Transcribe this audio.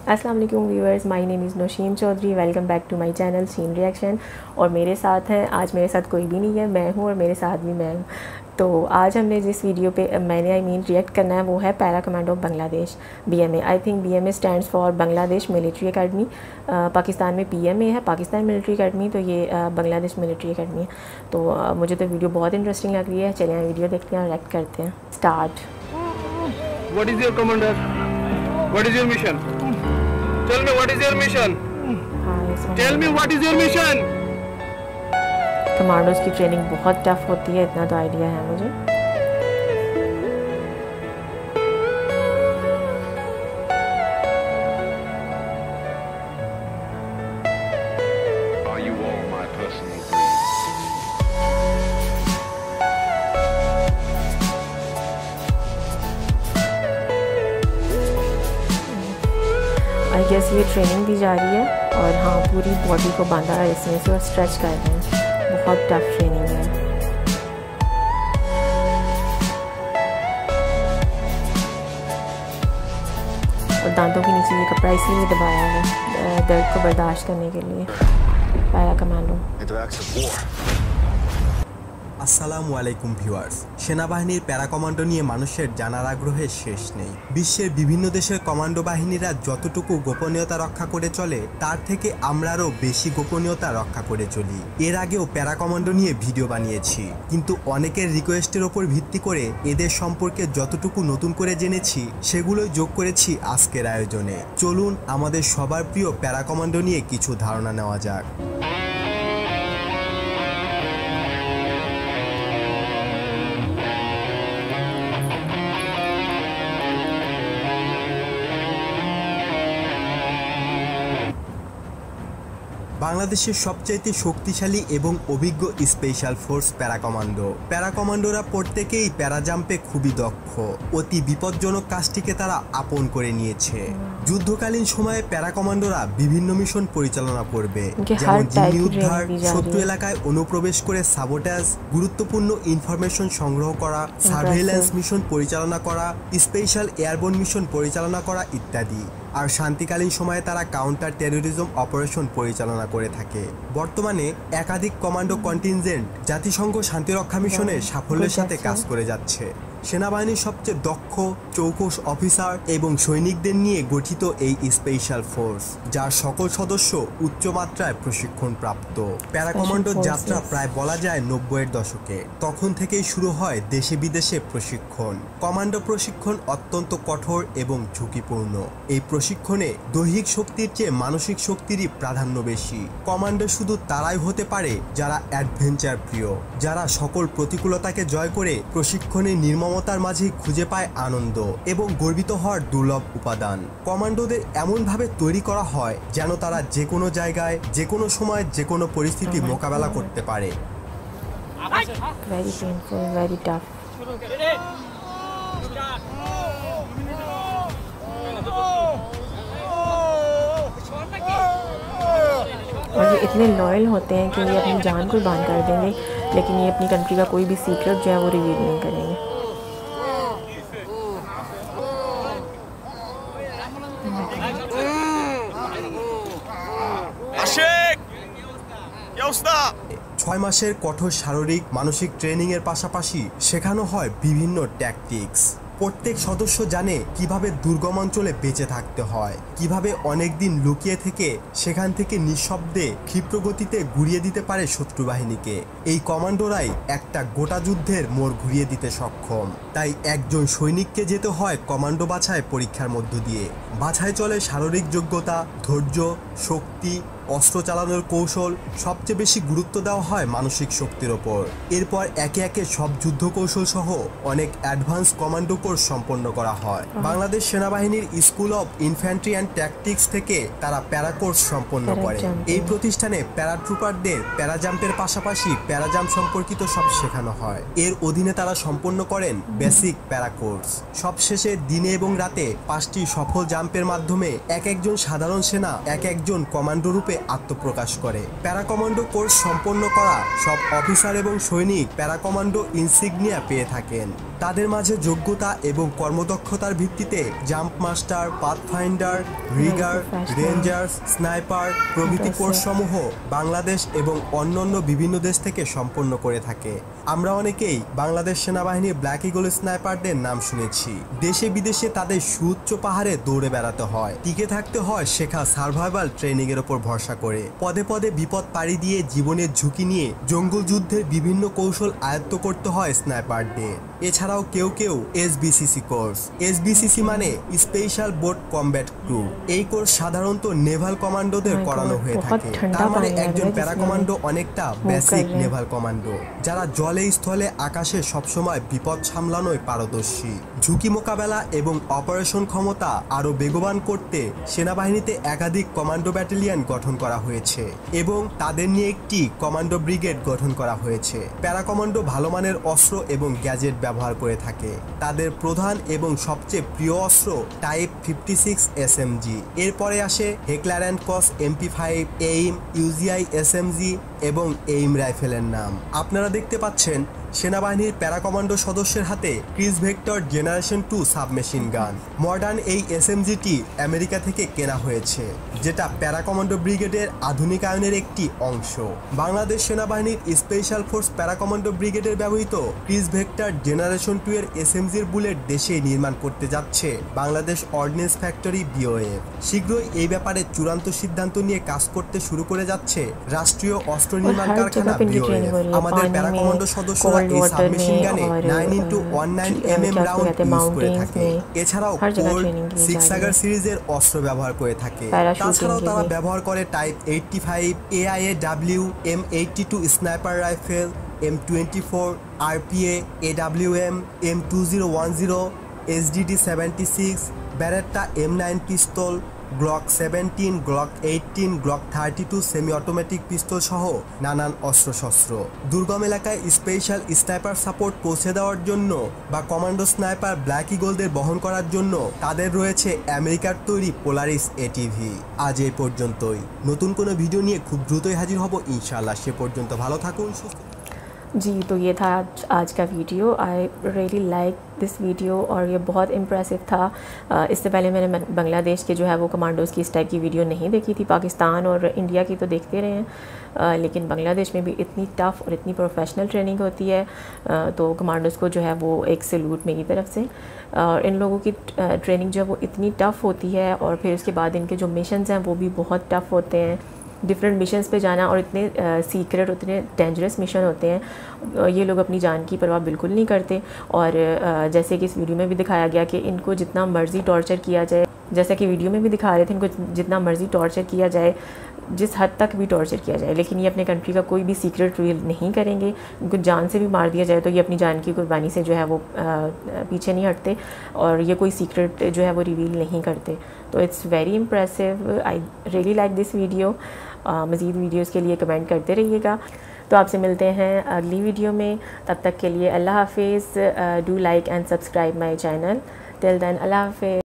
अस्सलाम वालेकुम viewers, my name is Nausheen Chowdhury. Welcome back to my channel Sheen reaction. और मेरे साथ हैं, आज मेरे साथ कोई भी नहीं है, मैं हूँ और मेरे साथ भी मैं हूँ। तो आज हमने जिस वीडियो पे मैंने रिएक्ट करना है वो है para commando Bangladesh BMA। I think BMA stands for Bangladesh military academy. Pakistan में PMA है, पाकिस्तान मिलिट्री एकेडमी, तो ये बांग्लादेश मिलिट्री एकेडमी है। तो मुझे तो वीडियो बहुत इंटरेस्टिंग लग रही है। चलिए वीडियो देखते हैं और रिएक्ट करते हैं। Start. What is your commander? What is your mission? Tell me what is your mission? Tell me what is your mission? Commandos की ट्रेनिंग बहुत टफ होती है, इतना तो आइडिया है मुझे। Are you all my personal dreams? I guess ये training दी जा रही है और हाँ, पूरी बॉडी को बांधा है इसमें से और स्ट्रेच कर रहे हैं। बहुत टफ ट्रेनिंग है। और दांतों के नीचे ये कपड़ा इसलिए दबाया है दर्द को बर्दाश्त करने के लिए। Para commando. আসসালামু আলাইকুম ভিউয়ার্স। সেনাবাহিনীর প্যারা কমান্ডো নিয়ে মানুষের জানার আগ্রহের শেষ নেই। বিশ্বের বিভিন্ন দেশের কমান্ডো বাহিনীরা যতটুকু গোপনীয়তা রক্ষা করে চলে তার থেকে আমরাও বেশি গোপনীয়তা রক্ষা করে চলি। এর আগেও প্যারা কমান্ডো নিয়ে ভিডিও বানিয়েছি, কিন্তু অনেকের রিকোয়েস্টের ওপর ভিত্তি করে এদের সম্পর্কে যতটুকু নতুন করে জেনেছি সেগুলোই যোগ করেছি আজকের আয়োজনে। চলুন আমাদের সবার প্রিয় প্যারা কমান্ডো নিয়ে কিছু ধারণা নেওয়া যাক। বাংলাদেশের সবচাইতে শক্তিশালী এবং অভিজ্ঞ স্পেশাল ফোর্স প্যারা কমান্ডো। প্যারা কমান্ডোরা প্রত্যেকেই প্যারা জাম্পে খুবই দক্ষ। অতি বিপজ্জনক কাজটিকে তারা আপন করে নিয়েছে। যুদ্ধকালীন সময়ে প্যারা কমান্ডোরা বিভিন্ন মিশন পরিচালনা করবে, যেমন জিম্মি উদ্ধার, শত্রু এলাকায় অনুপ্রবেশ করে সাবোটাজ, গুরুত্বপূর্ণ ইনফরমেশন সংগ্রহ করা, সার্ভেইলেন্স মিশন পরিচালনা করা, স্পেশাল এয়ারবোর্ন মিশন পরিচালনা করা ইত্যাদি। আর শান্তিকালীন সময়ে তারা কাউন্টার টেরোরিজম অপারেশন পরিচালনা করে থাকে। বর্তমানে একাধিক কমান্ডো কন্টিনজেন্ট জাতিসংঘ শান্তিরক্ষা মিশনে সাফল্যের সাথে কাজ করে যাচ্ছে। সেনাবাহিনীর সবচেয়ে দক্ষ চৌকস অফিসার এবং সৈনিকদের নিয়ে গঠিত এই স্পেশাল ফোর্স, যার সকল সদস্য উচ্চমাত্রায় প্রশিক্ষণ প্রাপ্ত। প্যারা কমান্ডোর যাত্রা প্রায় বলা যায় 90-এর দশকে। তখন থেকেই শুরু হয় দেশে বিদেশে প্রশিক্ষণ। কমান্ডো প্রশিক্ষণ অত্যন্ত কঠোর এবং ঝুঁকিপূর্ণ। এই প্রশিক্ষণে দৈহিক শক্তির চেয়ে মানসিক শক্তিরই প্রাধান্য বেশি। কমান্ডো শুধু তারাই হতে পারে যারা অ্যাডভেঞ্চার প্রিয়, যারা সকল প্রতিকূলতাকে জয় করে প্রশিক্ষণের নির্মমতার মাঝে খুঁজে পায় আনন্দ এবং গর্বিত হওয়ার দুর্লভ উপাদান। কমান্ডোদের এমনভাবে তৈরি করা হয় যেন তারা যে কোনো জায়গায়, যে কোনো সময়, যে কোনো পরিস্থিতি মোকাবেলা করতে পারে। Very painful, very tough. और ये इतने लॉयल होते हैं कि ये अपनी जान कुर्बान कर देंगे, लेकिन ये अपनी कंट्री का कोई भी सीक्रेट जो है वो रिवील नहीं करेंगे। ছয় মাসের কঠোর শারীরিক মানসিক ট্রেনিং এর পাশাপাশি শেখানো হয় বিভিন্ন ট্যাকটিক্স। প্রত্যেক সদস্য জানে কিভাবে দুর্গম অঞ্চলে বেঁচে থাকতে হয়, কিভাবে অনেক দিন লুকিয়ে থেকে সেখান থেকে নিঃশব্দে ক্ষিপ্র গতিতে ঘুরিয়ে দিতে পারে শত্রু বাহিনীকে। এই কমান্ডোরাই একটা গোটা যুদ্ধের মোড় ঘুরিয়ে দিতে সক্ষম। তাই একজন সৈনিককে যেতে হয় কমান্ডো বাছাই পরীক্ষার মধ্য দিয়ে। বাছাই চলে শারীরিক যোগ্যতা, ধৈর্য, শক্তি, অস্ত্র চালানোর কৌশল, সবচেয়ে বেশি গুরুত্ব দেওয়া হয় মানসিক শক্তির ওপর। এরপর একে একে সব যুদ্ধ কৌশল সহ অনেক অ্যাডভান্স কমান্ডো কোর্স সম্পন্ন করা হয়। বাংলাদেশ সেনাবাহিনীর school of infantry and tactics থেকে তারা প্যারা কোর্স সম্পন্ন করে। এই প্রতিষ্ঠানে প্যারাট্রুপারদের প্যারাজাম্পের পাশাপাশি প্যারাজাম্প সম্পর্কিত সব শেখানো হয়। এর অধীনে তারা সম্পন্ন করেন বেসিক প্যারা কোর্স। সবশেষে দিনে এবং রাতে 5টি সফল জাম্পের মাধ্যমে এক একজন সাধারণ সেনা এক একজন কমান্ডো রূপে আত্মপ্রকাশ করে। প্যারা কমান্ডো কোর্স সম্পন্ন করা সব অফিসার এবং সৈনিক প্যারা কমান্ডো ইনসিগনিয়া পেয়ে থাকেন। তাদের মাঝে যোগ্যতা এবং কর্মদক্ষতার ভিত্তিতে jump master, pathfinder, Regard, rangers, sniper প্রভৃতি কোর্সসমূহ বাংলাদেশ এবং অন্যান্য বিভিন্ন দেশ থেকে সম্পন্ন করে থাকে। আমরা অনেকেই বাংলাদেশ সেনাবাহিনীর ব্ল্যাক ইগল স্নাইপারদের নাম শুনেছি। দেশে বিদেশে তাদের সুউচ্চ পাহাড়ে দৌড়ে বেড়াতে হয়, টিকে থাকতে হয় শেখা সার্ভাইভাল ট্রেনিং এর উপর ভরসা করে, পদে পদে বিপদ পাড়ি দিয়ে জীবনের ঝুঁকি নিয়ে জঙ্গল যুদ্ধের বিভিন্ন কৌশল আয়ত্ত করতে হয় স্নাইপারদের। এছাড়াও কেউ কেউ এসবিসিসি কোর্স। এসবিসিসি মানে স্পেশাল বোট কমব্যাট ক্রু। এই কোর্স সাধারণত নেভাল কমান্ডোদের করানো হয়ে থাকে। তার মানে একজন প্যারা কমান্ডো অনেকটা বেসিক নেভাল কমান্ডো, যারা জলে, স্থলে, আকাশে সবসময় বিপদ সামলানোয় পারদর্শী। ঝুঁকি মোকাবেলা এবং অপারেশন ক্ষমতা আরো বেগবান করতে সেনাবাহিনীতে একাধিক কমান্ডো ব্যাটালিয়ন গঠন করা হয়েছে এবং তাদের নিয়ে একটি কমান্ডো ব্রিগেড গঠন করা হয়েছে। প্যারা কমান্ডো ভালো মানের অস্ত্র এবং গ্যাজেট ব্যবহার করে থাকে। তাদের প্রধান এবং সবচেয়ে প্রিয় অস্ত্র টাইপ 56 এসএমজি। এরপরে আসে হেকলার অ্যান্ড কস MP5, এইম, ইউজিআই এসএমজি এবং এইম রাইফেলের নাম। আপনারা দেখতে পাচ্ছেন সেনাবাহিনীর প্যারা কমান্ডো সদস্যের হাতে Kriss Vector generation 2 submachine gun. Modern এই এসএমজিটি আমেরিকা থেকে কেনা হয়েছে, যেটা প্যারা কমান্ডো ব্রিগেডের আধুনিকায়নের একটি অংশ। বাংলাদেশ সেনাবাহিনীর স্পেশাল ফোর্স প্যারা কমান্ডো ব্রিগেডের ব্যবহৃত ক্রিস ভেক্টর জেনারেশন 2 এর এসএমজির বুলেট দেশে নির্মাণ করতে যাচ্ছে বাংলাদেশ অর্ডিন্যান্স ফ্যাক্টরি BOF। শীঘ্রই এই ব্যাপারে চূড়ান্ত সিদ্ধান্ত নিয়ে কাজ করতে শুরু করে যাচ্ছে রাষ্ট্রীয় অস্ত্র নির্মাণ কারখানা BOF। আমাদের প্যারা কমান্ডো সদস্যরা এই সাবমেশিন গানে 9x19mm রাউন্ড ইউজ করে থাকে। এছাড়াও কোল্ড, সিক্স সাগার সিরিজের অস্ত্র ব্যবহার করে থাকে। তাছাড়াও তারা ব্যবহার করে type 85, AIAW, M82 sniper rifle, M24, RPA, AWM, M2010, SDD 76, Beretta M9 pistol, Glock 17, Glock 18, Glock 32 semi automatic pistol সহ নানান অস্ত্রশস্ত্র। দুর্গম এলাকায় স্পেশাল স্নাইপার সাপোর্ট পৌঁছে দেওয়ার জন্য বা কমান্ডো স্নাইপার ব্ল্যাক ইগলদের বহন করার জন্য তাদের রয়েছে আমেরিকার তৈরি পোলারিস ATV। আজ এই পর্যন্তই। নতুন কোনো ভিডিও নিয়ে খুব দ্রুতই হাজির হব ইনশাআল্লাহ। সে পর্যন্ত ভালো থাকুন, সুস্থ। जी, तो ये था आज का video. I really like this video और ये बहुत इम्प्रेसिव था। इससे पहले मैंने बांग्लादेश के जो है वो कमांडोज़ की इस टाइप की वीडियो नहीं देखी थी। पाकिस्तान और इंडिया की तो देखते रहे हैं, लेकिन बांग्लादेश में भी इतनी टफ़ और इतनी प्रोफेशनल ट्रेनिंग होती है, तो कमांडोज़ को जो है वो एक सैल्यूट मेरी तरफ से। और इन लोगों की ट्रेनिंग जो है वो इतनी टफ़ होती है और फिर उसके बाद इनके जो मिशंस हैं वो भी बहुत टफ़ होते हैं। डिफरेंट मिशंस पे जाना और इतने सीक्रेट, इतने डेंजरस मिशन होते हैं, ये लोग अपनी जान की परवाह बिल्कुल नहीं करते। और जैसे कि इस वीडियो में भी दिखाया गया कि इनको जितना मर्ज़ी टॉर्चर किया जाए, जैसा कि वीडियो में भी दिखा रहे थे, इनको जितना मर्ज़ी टॉर्चर किया जाए, जिस हद तक भी टॉर्चर किया जाए, लेकिन ये अपने कंट्री का कोई भी सीक्रेट रिवील नहीं करेंगे। इनको जान से भी मार दिया जाए तो ये अपनी जान की कुर्बानी से जो है वो पीछे नहीं हटते और ये कोई सीक्रेट जो है वो रिवील नहीं करते। तो it's very impressive. I really like this video. मज़ीद वीडियोज़ के लिए कमेंट करते रहिएगा। तो आपसे मिलते हैं अगली वीडियो में। तब तक के लिए अल्लाह हाफिज़। Do like and subscribe my channel. Till then अल्लाह हाफिज़।